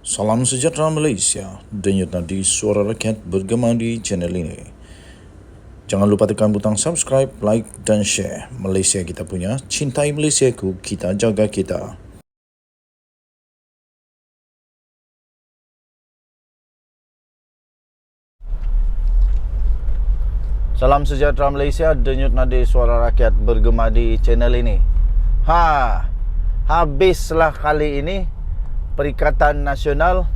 Salam sejahtera Malaysia, denyut nadi suara rakyat bergema di channel ini. Jangan lupa tekan butang subscribe, like dan share. Malaysia kita punya, cintai Malaysiaku, kita jaga kita. Salam sejahtera Malaysia, denyut nadi suara rakyat bergema di channel ini. Habislah kali ini Perikatan Nasional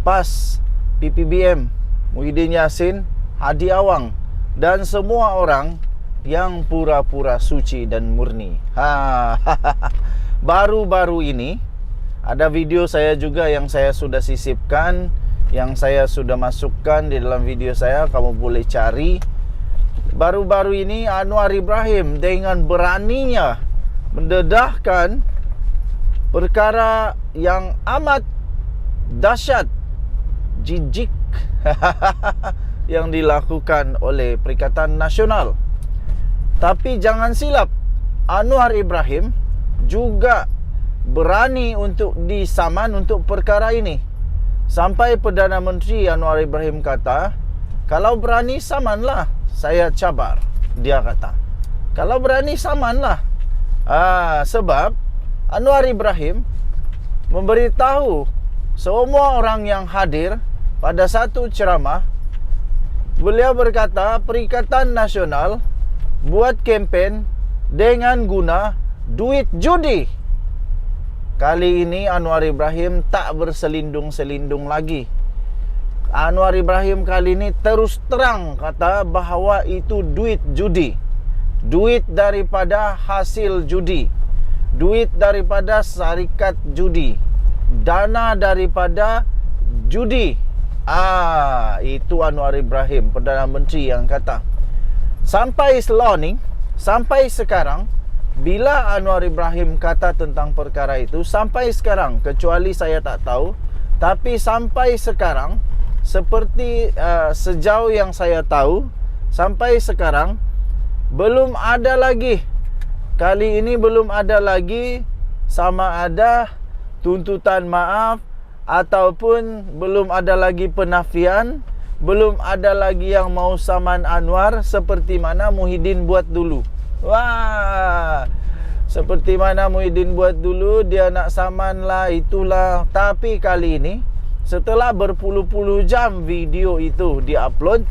PAS PPBM Muhyiddin Yassin, Hadi Awang dan semua orang yang pura-pura suci dan murni. Baru-baru ini ada video saya juga yang saya sudah sisipkan, yang saya sudah masukkan di dalam video saya, kamu boleh cari. Baru-baru ini Anwar Ibrahim dengan beraninya mendedahkan perkara yang amat dahsyat, jijik yang dilakukan oleh Perikatan Nasional. Tapi jangan silap, Anwar Ibrahim juga berani untuk disaman untuk perkara ini. Sampai Perdana Menteri Anwar Ibrahim kata, kalau berani samanlah, saya cabar. Dia kata, kalau berani samanlah. Sebab Anwar Ibrahim memberitahu semua orang yang hadir pada satu ceramah. Beliau berkata, Perikatan Nasional buat kempen dengan guna duit judi. Kali ini Anwar Ibrahim tak berselindung-selindung lagi. Anwar Ibrahim kali ini terus terang kata bahawa itu duit judi, duit daripada hasil judi, duit daripada syarikat judi, dana daripada judi. Itu Anwar Ibrahim, Perdana Menteri, yang kata. Sampai ni, sampai sekarang, bila Anwar Ibrahim kata tentang perkara itu, sampai sekarang, kecuali saya tak tahu, tapi sampai sekarang, seperti sejauh yang saya tahu, sampai sekarang belum ada lagi. Kali ini belum ada lagi sama ada tuntutan maaf ataupun belum ada lagi penafian, belum ada lagi yang mau saman Anwar seperti mana Muhyiddin buat dulu. Seperti mana Muhyiddin buat dulu, dia nak saman lah, itulah. Tapi kali ini, setelah berpuluh-puluh jam video itu diupload,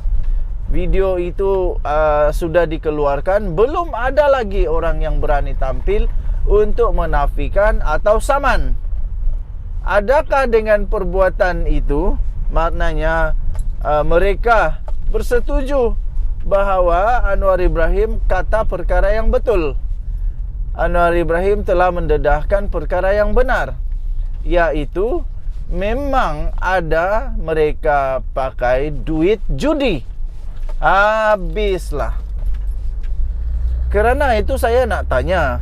video itu sudah dikeluarkan, belum ada lagi orang yang berani tampil untuk menafikan atau saman. Adakah dengan perbuatan itu maknanya mereka bersetuju bahawa Anwar Ibrahim kata perkara yang betul? Anwar Ibrahim telah mendedahkan perkara yang benar, iaitu memang ada mereka pakai duit judi. Habislah. Kerana itu saya nak tanya,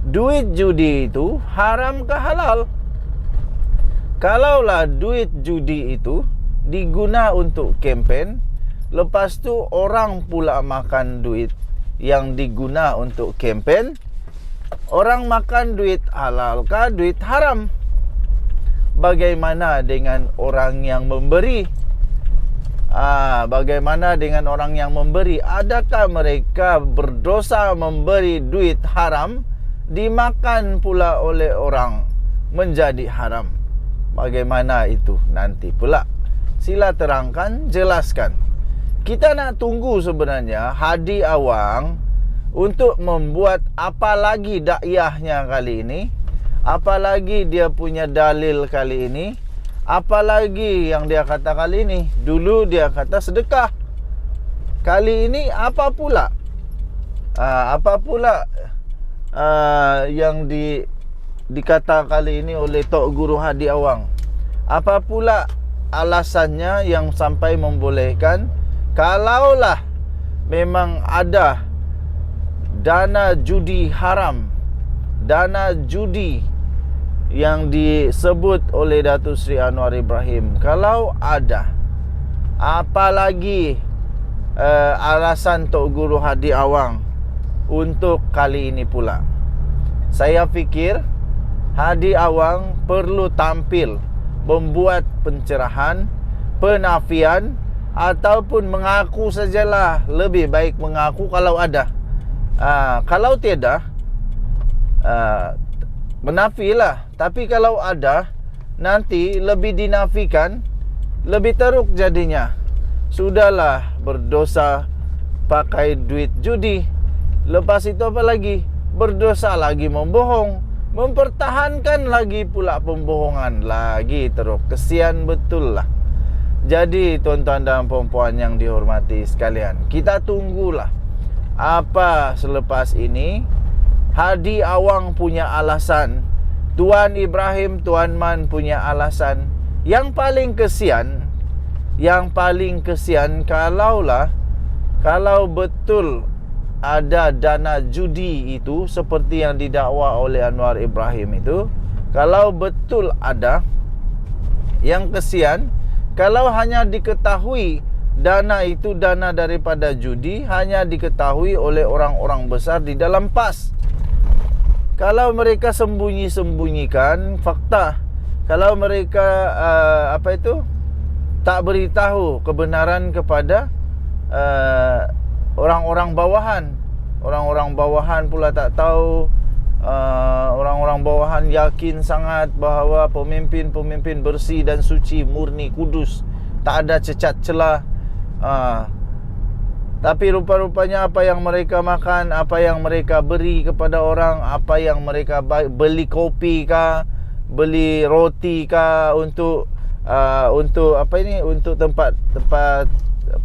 duit judi itu haram ke halal? Kalaulah duit judi itu diguna untuk kempen, lepas tu orang pula makan duit yang diguna untuk kempen, orang makan duit halal ke duit haram? Bagaimana dengan orang yang memberi? Bagaimana dengan orang yang memberi? Adakah mereka berdosa memberi duit haram, dimakan pula oleh orang menjadi haram? Bagaimana itu nanti pula? Sila terangkan, jelaskan. Kita nak tunggu sebenarnya Hadi Awang untuk membuat apa lagi dakwahnya kali ini, apa lagi dia punya dalil kali ini, apa lagi yang dia kata kali ini. Dulu dia kata sedekah, kali ini apa pula? Yang dikata kali ini oleh Tok Guru Hadi Awang? Apa pula alasannya yang sampai membolehkan, kalaulah memang ada dana judi haram, dana judi yang disebut oleh Datuk Seri Anwar Ibrahim, kalau ada, apalagi alasan Tok Guru Hadi Awang untuk kali ini pula? Saya fikir Hadi Awang perlu tampil membuat pencerahan, penafian, ataupun mengaku sajalah. Lebih baik mengaku kalau ada. Kalau tiada, menafilah. Tapi kalau ada, nanti lebih dinafikan, lebih teruk jadinya. Sudahlah berdosa pakai duit judi. Lepas itu apa lagi? Berdosa lagi membohong, mempertahankan lagi pula pembohongan lagi teruk. Kesian betul lah. Jadi tuan-tuan dan puan-puan yang dihormati sekalian, kita tunggulah apa selepas ini. Hadi Awang punya alasan, Tuan Ibrahim Tuan Man punya alasan. Yang paling kesian kalau betul ada dana judi itu seperti yang didakwa oleh Anwar Ibrahim itu. Kalau betul ada, yang kesian kalau hanya diketahui dana itu dana daripada judi, hanya diketahui oleh orang-orang besar di dalam PAS. Kalau mereka sembunyi-sembunyikan fakta, kalau mereka tak beritahu kebenaran kepada orang-orang bawahan. Orang-orang bawahan pula tak tahu. Orang-orang bawahan yakin sangat bahawa pemimpin-pemimpin bersih dan suci, murni, kudus, tak ada cacat celah. Tapi rupa-rupanya apa yang mereka makan, apa yang mereka beri kepada orang, apa yang mereka beli kopi kah, beli roti kah untuk untuk tempat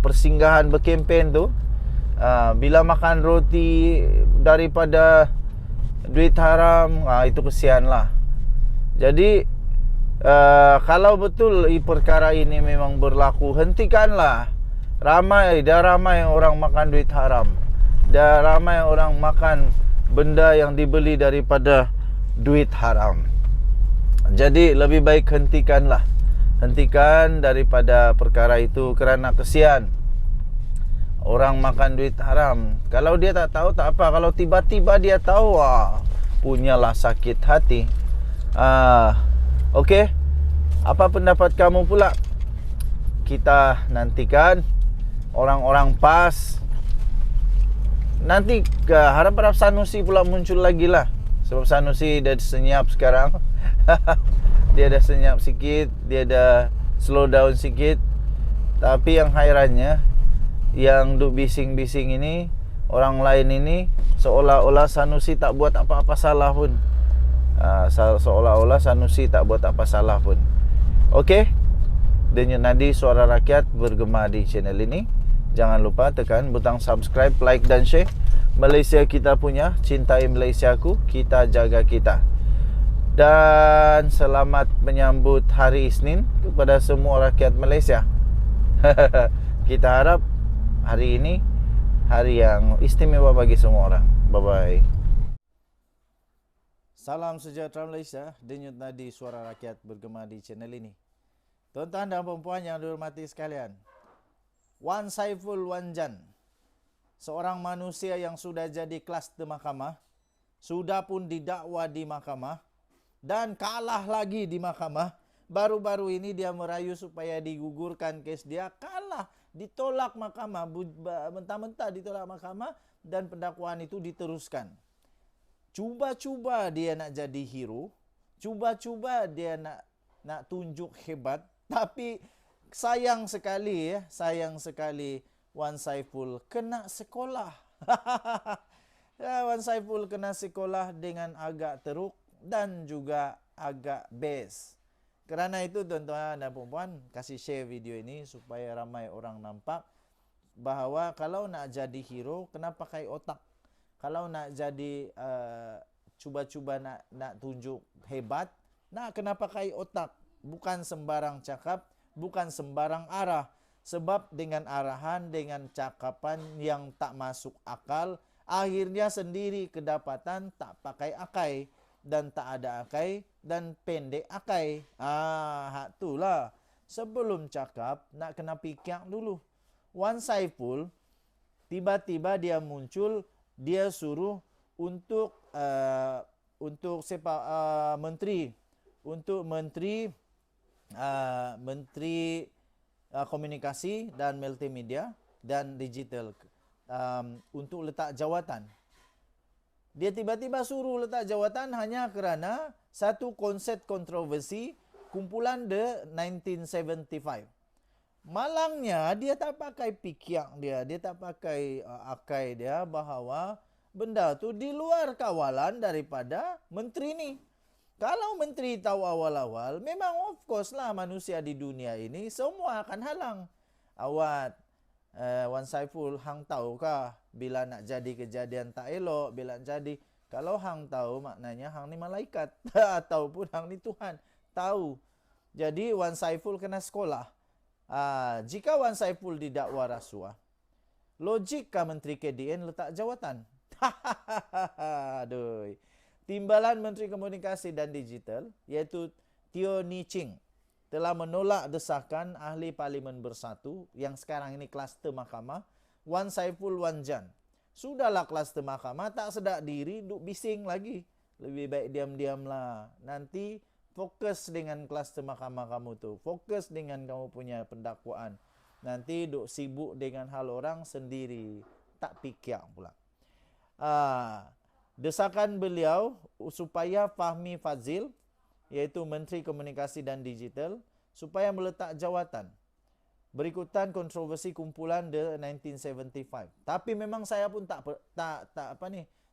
persinggahan berkempen tu. Bila makan roti daripada duit haram, itu kesianlah. Jadi kalau betul perkara ini memang berlaku, hentikanlah. Dah ramai orang makan duit haram. Dah ramai orang makan benda yang dibeli daripada duit haram. Jadi lebih baik hentikanlah. Hentikan daripada perkara itu kerana kesian. Orang makan duit haram. Kalau dia tak tahu tak apa. Kalau tiba-tiba dia tahu, punyalah sakit hati. Okey. Apa pendapat kamu pula? Kita nantikan orang-orang PAS. Nanti harap-harap Sanusi pula muncul lagi lah. Sebab Sanusi dah senyap sekarang. Dia dah senyap sikit, dia dah slow down sikit. Tapi yang hairannya, yang duk bising-bising ini, orang lain ini, seolah-olah Sanusi tak buat apa-apa salah pun. Seolah-olah Sanusi tak buat apa salah pun. Okey, Denyut Nadi Suara Rakyat bergema di channel ini. Jangan lupa tekan butang subscribe, like dan share. Malaysia kita punya, cintai Malaysiaku, kita jaga kita. Dan selamat menyambut hari Isnin kepada semua rakyat Malaysia. Kita harap hari ini hari yang istimewa bagi semua orang. Bye-bye. Salam sejahtera Malaysia. Denyut Nadi Suara Rakyat bergema di channel ini. Tuan-tuan dan puan-puan yang dihormati sekalian, Wan Saiful Wanjan, seorang manusia yang sudah jadi kluster mahkamah, sudah pun didakwa di mahkamah dan kalah lagi di mahkamah. Baru-baru ini dia merayu supaya digugurkan kes dia, kalah, ditolak mahkamah, mentah-mentah ditolak mahkamah dan pendakwaan itu diteruskan. Cuba-cuba dia nak jadi hero, cuba-cuba dia nak tunjuk hebat, tapi sayang sekali Wan Saiful kena sekolah. Wan Saiful kena sekolah dengan agak teruk dan juga agak best. Kerana itu tuan-tuan dan puan-puan, kasih share video ini supaya ramai orang nampak bahawa kalau nak jadi hero kena pakai otak. Kalau nak jadi cuba-cuba nak tunjuk hebat, kena pakai otak. Bukan sembarang cakap, bukan sembarang arah. Sebab dengan arahan, dengan cakapan yang tak masuk akal, akhirnya sendiri kedapatan tak pakai akai. Dan tak ada akai, dan pendek akai. Hak tu lah. Sebelum cakap, nak kena fikir dulu. Wan Saiful, tiba-tiba dia muncul, dia suruh untuk menteri Menteri Komunikasi dan Multimedia dan Digital untuk letak jawatan. Dia tiba-tiba suruh letak jawatan hanya kerana satu konsep kontroversi kumpulan The 1975. Malangnya dia tak pakai pikiak dia tak pakai akai dia bahawa benda tu di luar kawalan daripada menteri ni. Kalau menteri tahu awal-awal, memang of course lah manusia di dunia ini semua akan halang. Awat, Wan Saiful, hang tahu kah bila nak jadi kejadian tak elok, bila jadi, kalau hang tahu maknanya hang ni malaikat ataupun hang ni Tuhan. Tahu. Jadi Wan Saiful kena sekolah. Jika Wan Saiful didakwa rasuah, logikkah Menteri KDN letak jawatan? Aduh. Timbalan Menteri Komunikasi dan Digital, iaitu Teo Ni Ching, telah menolak desakan Ahli Parlimen Bersatu yang sekarang ini kluster mahkamah, Wan Saiful Wan Jan. Sudahlah kluster mahkamah, tak sedar diri, duk bising lagi. Lebih baik diam-diamlah. Nanti fokus dengan kluster mahkamah kamu tu. Fokus dengan kamu punya pendakwaan. Nanti duk sibuk dengan hal orang sendiri. Tak fikir pula. Desakan beliau supaya Fahmi Fadzil, iaitu Menteri Komunikasi dan Digital, supaya meletak jawatan. Berikutan kontroversi kumpulan The 1975. Tapi memang saya pun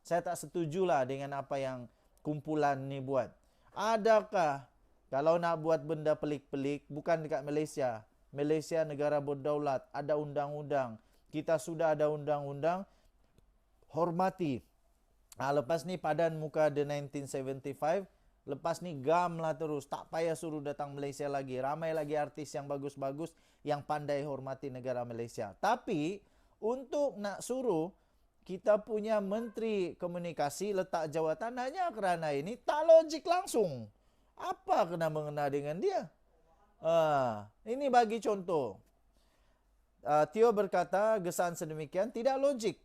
saya tak setujulah dengan apa yang kumpulan ni buat. Adakah kalau nak buat benda pelik-pelik, bukan dekat Malaysia. Malaysia negara berdaulat, ada undang-undang. Kita sudah ada undang-undang, hormati. Lepas ni padan muka The 1975, lepas ni gam lah terus. Tak payah suruh datang Malaysia lagi. Ramai lagi artis yang bagus-bagus yang pandai hormati negara Malaysia. Tapi untuk nak suruh kita punya Menteri Komunikasi letak jawatan hanya kerana ini, tak logik langsung. Apa kena mengena dengan dia? Ini bagi contoh. Teo berkata gesan sedemikian tidak logik.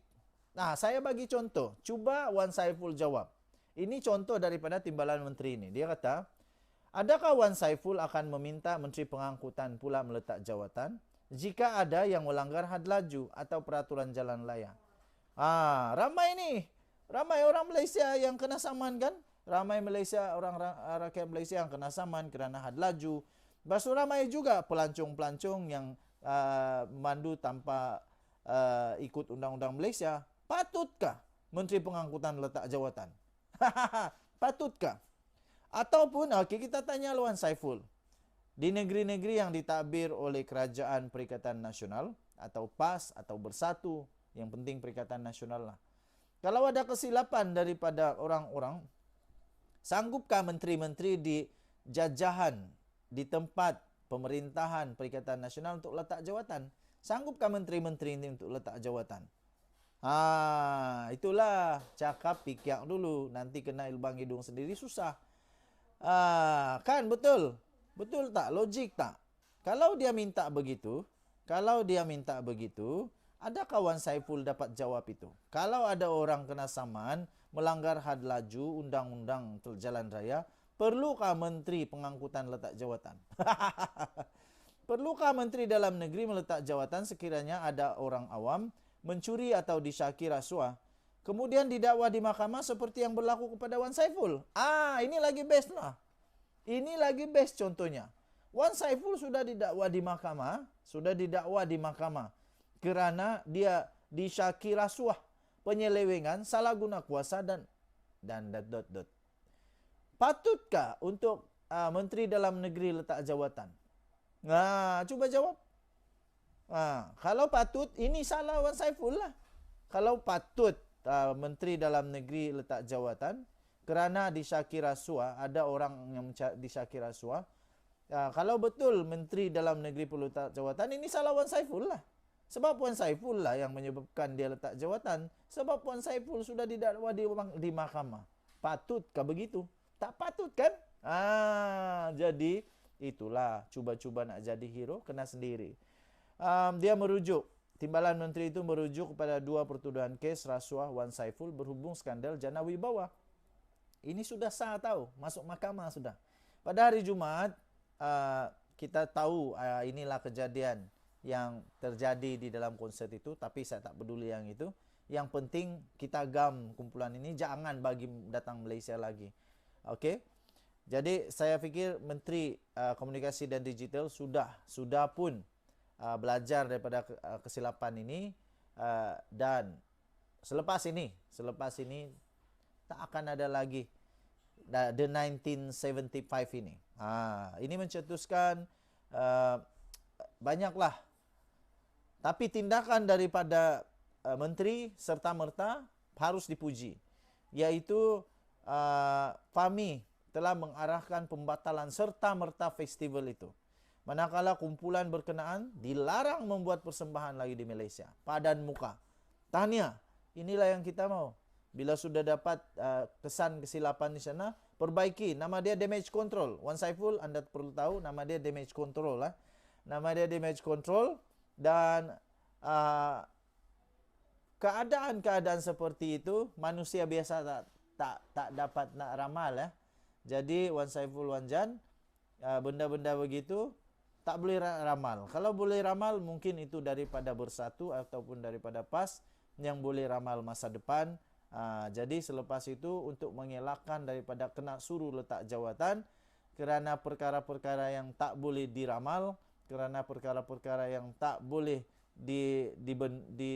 Saya bagi contoh. Cuba Wan Saiful jawab. Ini contoh daripada timbalan menteri ini. Dia kata, adakah Wan Saiful akan meminta Menteri Pengangkutan pula meletak jawatan jika ada yang melanggar had laju atau peraturan jalan raya? Ramai orang Malaysia yang kena saman kan? Ramai rakyat Malaysia yang kena saman kerana had laju. Lepas ramai juga pelancong-pelancong yang memandu tanpa ikut undang-undang Malaysia. Patutkah Menteri Pengangkutan letak jawatan? Patutkah? Ataupun, kita tanya Wan Saiful. Di negeri-negeri yang ditadbir oleh Kerajaan Perikatan Nasional, atau PAS, atau Bersatu, yang penting Perikatan Nasional lah. Kalau ada kesilapan daripada orang-orang, sanggupkah menteri-menteri di jajahan, di tempat pemerintahan Perikatan Nasional untuk letak jawatan? Sanggupkah menteri-menteri ini untuk letak jawatan? Itulah cakap pikir dulu. Nanti kena lubang hidung sendiri susah. Kan betul? Betul tak? Logik tak? Kalau dia minta begitu, adakah Wan Saiful dapat jawab itu? Kalau ada orang kena saman, melanggar had laju, undang-undang jalan raya, perlukah Menteri Pengangkutan letak jawatan? Perlukah Menteri Dalam Negeri meletak jawatan sekiranya ada orang awam mencuri atau disyaki rasuah, kemudian didakwa di mahkamah seperti yang berlaku kepada Wan Saiful? Ini lagi best lah. Ini lagi best contohnya. Wan Saiful sudah didakwa di mahkamah, kerana dia disyaki rasuah, penyelewengan, salah guna kuasa dan. Patutkah untuk Menteri Dalam Negeri letak jawatan? Cuba jawab. Kalau patut, ini salah Wan Saiful lah. Kalau patut Menteri Dalam Negeri letak jawatan kerana disyaki rasuah, ada orang yang disyaki rasuah. Kalau betul Menteri Dalam Negeri perlu letak jawatan, ini salah Wan Saiful lah. Sebab Wan Saiful lah yang menyebabkan dia letak jawatan. Sebab Wan Saiful sudah didakwa di mahkamah. Patutkah begitu? Tak patut kan? Jadi itulah, cuba-cuba nak jadi hero, kena sendiri. Dia merujuk, timbalan menteri itu merujuk kepada 2 pertuduhan kes rasuah Wan Saiful berhubung skandal Jana Wibawa. Ini sudah sah tahu, masuk mahkamah sudah. Pada hari Jumaat, kita tahu inilah kejadian yang terjadi di dalam konsert itu, tapi saya tak peduli yang itu. Yang penting kita gam kumpulan ini, jangan bagi datang Malaysia lagi. Okey. Jadi saya fikir Menteri Komunikasi dan Digital sudah pun belajar daripada kesilapan ini, dan selepas ini tak akan ada lagi the 1975 ini. Ini mencetuskan banyaklah. Tapi tindakan daripada menteri serta-merta harus dipuji. Iaitu FAMI telah mengarahkan pembatalan serta-merta festival itu. Manakala kumpulan berkenaan dilarang membuat persembahan lagi di Malaysia. Padan muka. Tahniah. Inilah yang kita mau. Bila sudah dapat kesan kesilapan di sana, perbaiki. Nama dia damage control. Wan Saiful, anda perlu tahu nama dia damage control lah. Nama dia damage control, dan keadaan-keadaan seperti itu manusia biasa tak dapat nak ramal ya. Jadi Wan Saiful Wanjan, benda-benda begitu tak boleh ramal. Kalau boleh ramal mungkin itu daripada Bersatu ataupun daripada PAS yang boleh ramal masa depan. Jadi selepas itu untuk mengelakkan daripada kena suruh letak jawatan kerana perkara-perkara yang tak boleh diramal, kerana perkara-perkara yang tak boleh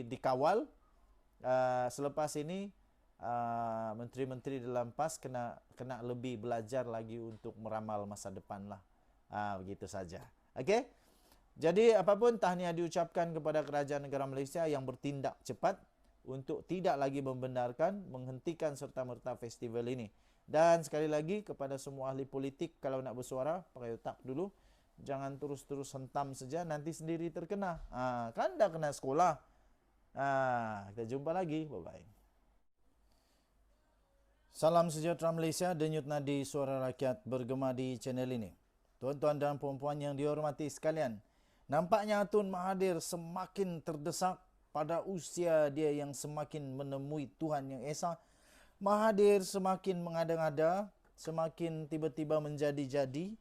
dikawal, selepas ini menteri-menteri dalam PAS kena lebih belajar lagi untuk meramal masa depan lah. Begitu saja. Okey. Jadi apapun, tahniah diucapkan kepada Kerajaan Negara Malaysia yang bertindak cepat untuk tidak lagi membenarkan, menghentikan serta-merta festival ini. Dan sekali lagi kepada semua ahli politik, kalau nak bersuara pakai otak dulu. Jangan terus-terus hentam saja, nanti sendiri terkena. Kan dah kena sekolah. Kita jumpa lagi. Bye-bye. Salam sejahtera Malaysia, denyut nadi suara rakyat bergema di channel ini. Tuan-tuan dan puan-puan yang dihormati sekalian, nampaknya Tun Mahathir semakin terdesak pada usia dia yang semakin menemui Tuhan Yang Esa. Mahathir semakin mengada-ngada, semakin tiba-tiba menjadi-jadi.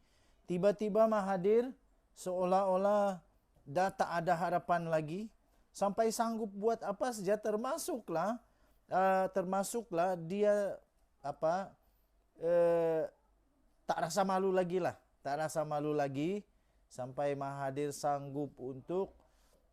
Tiba-tiba Mahathir seolah-olah dah tak ada harapan lagi, sampai sanggup buat apa saja, termasuklah dia tak rasa malu lagi lah. Tak rasa malu lagi sampai Mahathir sanggup untuk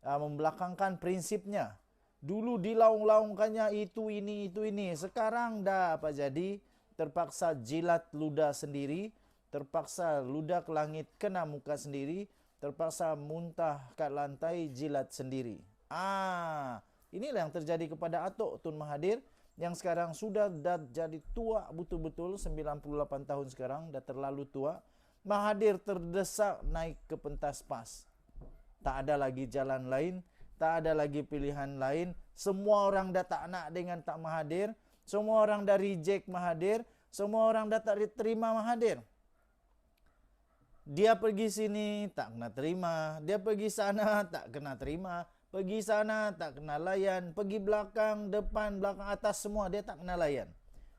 membelakangkan prinsipnya. Dulu dilaung-laungkannya itu ini. Sekarang dah apa jadi? Terpaksa jilat ludah sendiri. Terpaksa ludah ke langit kena muka sendiri. Terpaksa muntah kat lantai jilat sendiri. Inilah yang terjadi kepada Atok Tun Mahathir yang sekarang sudah dah jadi tua betul-betul, 98 tahun sekarang, dah terlalu tua. Mahathir terdesak naik ke pentas PAS. Tak ada lagi jalan lain, tak ada lagi pilihan lain. Semua orang dah tak nak dengan tak Mahathir. Semua orang dah reject Mahathir. Semua orang dah tak terima Mahathir. Dia pergi sini tak kena terima. Dia pergi sana tak kena terima. Pergi sana tak kena layan. Pergi belakang, depan, belakang, atas, semua dia tak kena layan.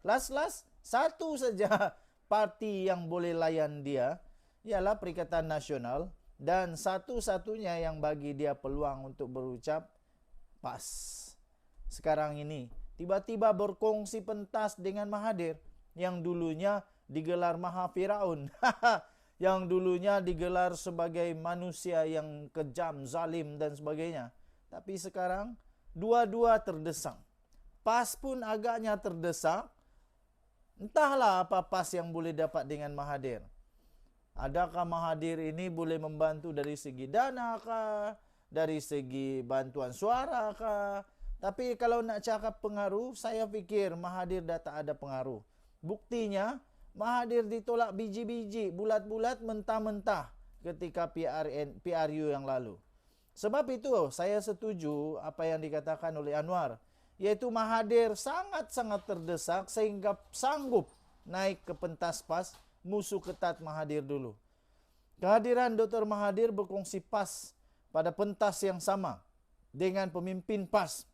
Last, satu saja parti yang boleh layan dia, ialah Perikatan Nasional. Dan satu-satunya yang bagi dia peluang untuk berucap, PAS. Sekarang ini, tiba-tiba berkongsi pentas dengan Mahathir. Yang dulunya digelar Maha Firaun. Yang dulunya digelar sebagai manusia yang kejam, zalim dan sebagainya. Tapi sekarang, dua-dua terdesak. PAS pun agaknya terdesak. Entahlah apa PAS yang boleh dapat dengan Mahathir. Adakah Mahathir ini boleh membantu dari segi dana kah? Dari segi bantuan suara kah? Tapi kalau nak cakap pengaruh, saya fikir Mahathir dah tak ada pengaruh. Buktinya, Mahathir ditolak biji-biji, bulat-bulat, mentah-mentah ketika PRU yang lalu. Sebab itu, saya setuju apa yang dikatakan oleh Anwar. Iaitu Mahathir sangat-sangat terdesak sehingga sanggup naik ke pentas PAS. Musuh ketat Mahathir dulu. Kehadiran Dr. Mahathir berkongsi PAS pada pentas yang sama dengan pemimpin PAS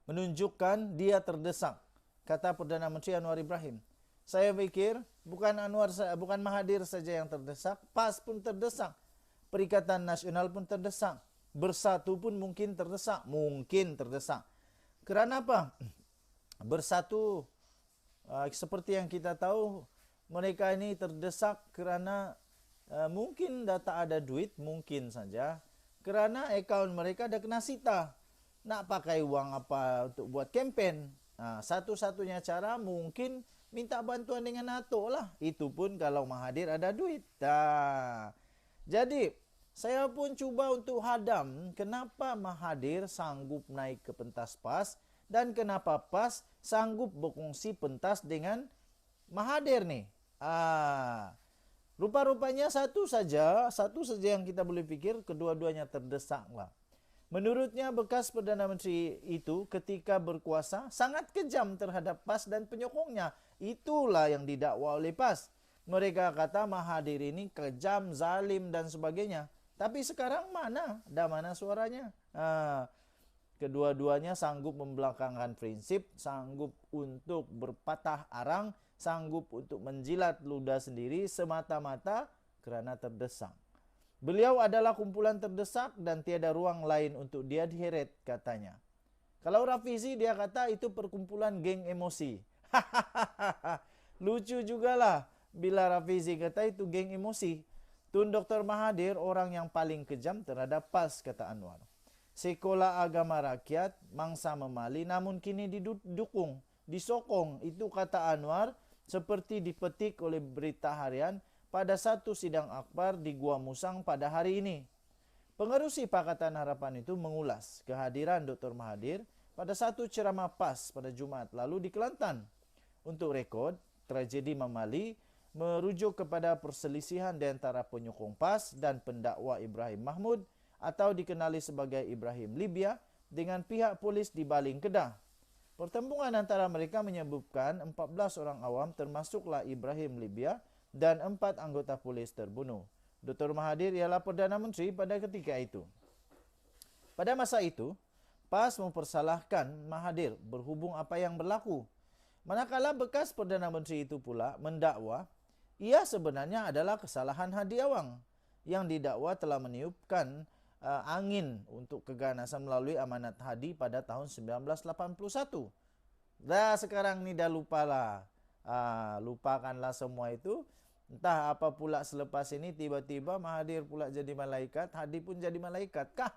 menunjukkan dia terdesak, kata Perdana Menteri Anwar Ibrahim. Saya pikir bukan bukan Mahathir saja yang terdesak, PAS pun terdesak. Perikatan Nasional pun terdesak. Bersatu pun mungkin terdesak. Mungkin terdesak. Kerana apa? Bersatu, seperti yang kita tahu, mereka ini terdesak kerana mungkin tak ada duit, mungkin saja. Kerana akaun mereka ada kena sita. Nak pakai uang apa untuk buat kempen? Satu-satunya cara mungkin minta bantuan dengan NATO lah. Itu pun kalau Mahathir ada duit. Jadi, saya pun cuba untuk hadam kenapa Mahathir sanggup naik ke pentas PAS dan kenapa PAS sanggup berkongsi pentas dengan Mahathir nih. Rupa-rupanya satu saja yang kita boleh pikir, kedua-duanya terdesak lah. Menurutnya bekas Perdana Menteri itu ketika berkuasa sangat kejam terhadap PAS dan penyokongnya. Itulah yang didakwa oleh PAS. Mereka kata Mahathir ini kejam, zalim dan sebagainya. Tapi sekarang mana? Ada mana suaranya? Kedua-duanya sanggup membelakangkan prinsip, sanggup untuk berpatah arang, sanggup untuk menjilat ludah sendiri semata-mata kerana terdesak. Beliau adalah kumpulan terdesak dan tiada ruang lain untuk dia diheret, katanya. Kalau Rafizi dia kata itu perkumpulan geng emosi. Lucu jugalah bila Rafizi kata itu geng emosi. Tun Dr. Mahathir orang yang paling kejam terhadap PAS, kata Anwar. Sekolah agama rakyat, mangsa memali namun kini didukung, disokong. Itu kata Anwar seperti dipetik oleh berita harian pada satu sidang akbar di Gua Musang pada hari ini. Pengerusi Pakatan Harapan itu mengulas kehadiran Dr. Mahathir pada satu ceramah PAS pada Jumaat lalu di Kelantan. Untuk rekod, tragedi Mamali merujuk kepada perselisihan di antara penyokong PAS dan pendakwa Ibrahim Mahmud atau dikenali sebagai Ibrahim Libya dengan pihak polis di Baling Kedah. Pertempuran antara mereka menyebabkan 14 orang awam termasuklah Ibrahim Libya dan 4 anggota polis terbunuh. Dr. Mahathir ialah Perdana Menteri pada ketika itu. Pada masa itu, PAS mempersalahkan Mahathir berhubung apa yang berlaku. Manakala bekas Perdana Menteri itu pula mendakwa, ia sebenarnya adalah kesalahan Hadi Awang yang didakwa telah meniupkan angin untuk keganasan melalui amanat Hadi pada tahun 1981. Sekarang ni dah lupalah. Lupakanlah semua itu. Entah apa pula selepas ini tiba-tiba Mahathir pula jadi malaikat, Hadi pun jadi malaikat kah?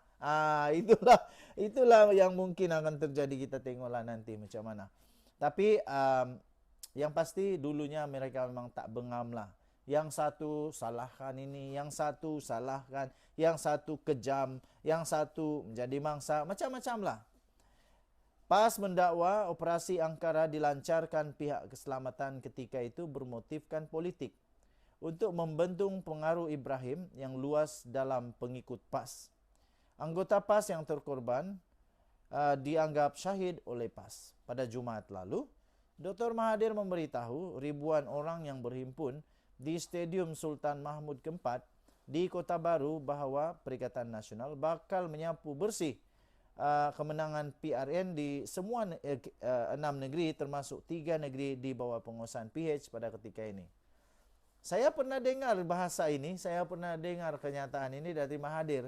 Itulah yang mungkin akan terjadi, kita tengoklah nanti macam mana. Tapi yang pasti dulunya mereka memang tak bengam lah. Yang satu salahkan ini, yang satu salahkan, yang satu kejam, yang satu menjadi mangsa, macam-macam lah. PAS mendakwa operasi Angkara dilancarkan pihak keselamatan ketika itu bermotifkan politik untuk membentung pengaruh Ibrahim yang luas dalam pengikut PAS. Anggota PAS yang terkorban dianggap syahid oleh PAS. Pada Jumaat lalu, Dr. Mahathir memberitahu ribuan orang yang berhimpun di Stadium Sultan Mahmud keempat di Kota Baru bahawa Perikatan Nasional bakal menyapu bersih kemenangan PRN di semua 6 negeri termasuk 3 negeri di bawah penguasaan PH pada ketika ini. Saya pernah dengar bahasa ini, saya pernah dengar kenyataan ini dari Mahathir.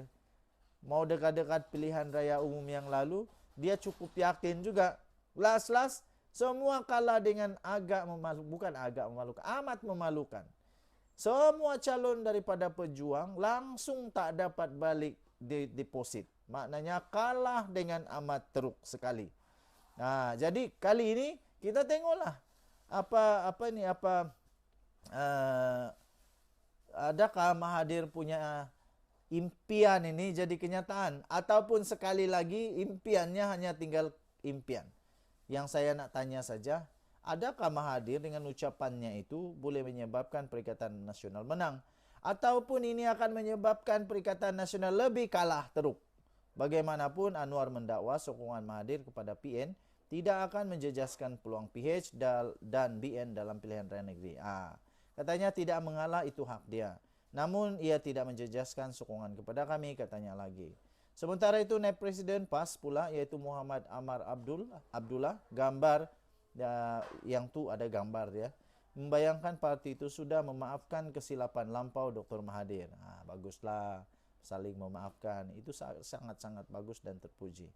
Mau dekat-dekat pilihan raya umum yang lalu, dia cukup yakin juga. Las-las, semua kalah dengan amat memalukan. Semua calon daripada pejuang langsung tak dapat balik deposit. Maknanya kalah dengan amat teruk sekali. Jadi kali ini kita tengoklah adakah Mahathir punya impian ini jadi kenyataan ataupun sekali lagi impiannya hanya tinggal impian. Yang saya nak tanya saja, adakah Mahathir dengan ucapannya itu boleh menyebabkan Perikatan Nasional menang? Ataupun ini akan menyebabkan Perikatan Nasional lebih kalah teruk? Bagaimanapun Anwar mendakwa sokongan Mahathir kepada PN tidak akan menjejaskan peluang PH dan BN dalam pilihan raya negeri. Katanya tidak mengalah, itu hak dia. Namun ia tidak menjejaskan sokongan kepada kami, katanya lagi. Sementara itu, naib Presiden PAS pula iaitu Muhammad Amar Abdullah, gambar yang tu ada gambar dia, membayangkan parti itu sudah memaafkan kesilapan lampau Dr. Mahathir. Baguslah saling memaafkan. Itu sangat-sangat bagus dan terpuji.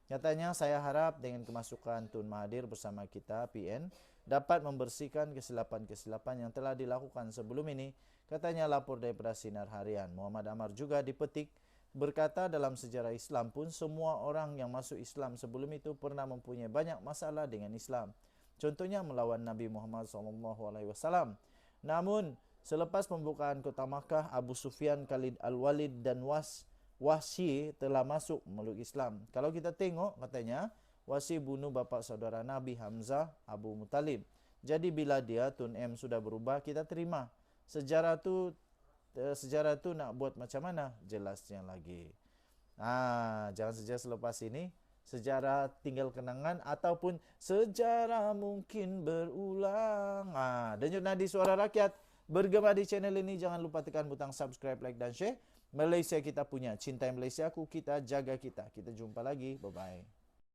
Katanya, saya harap dengan kemasukan Tun Mahathir bersama kita, PN, dapat membersihkan kesilapan-kesilapan yang telah dilakukan sebelum ini. Katanya lapor daripada Sinar Harian. Muhammad Amar juga dipetik, berkata dalam sejarah Islam pun semua orang yang masuk Islam sebelum itu pernah mempunyai banyak masalah dengan Islam. Contohnya melawan Nabi Muhammad SAW. Namun, selepas pembukaan kota Makkah, Abu Sufyan, Khalid Al-Walid dan Wahsy telah masuk meluk Islam. Kalau kita tengok, katanya, Wahsy bunuh bapa saudara Nabi Hamzah, Abu Muttalib. Jadi bila dia, Tun M, sudah berubah, kita terima. Sejarah tu nak buat macam mana? Jelasnya lagi. Jangan saja selepas ini sejarah tinggal kenangan ataupun sejarah mungkin berulang. Denyut Nadi Suara Rakyat bergema di channel ini. Jangan lupa tekan butang subscribe, like dan share. Malaysia kita punya, cintai Malaysia ku, kita jaga kita. Kita jumpa lagi. Bye bye.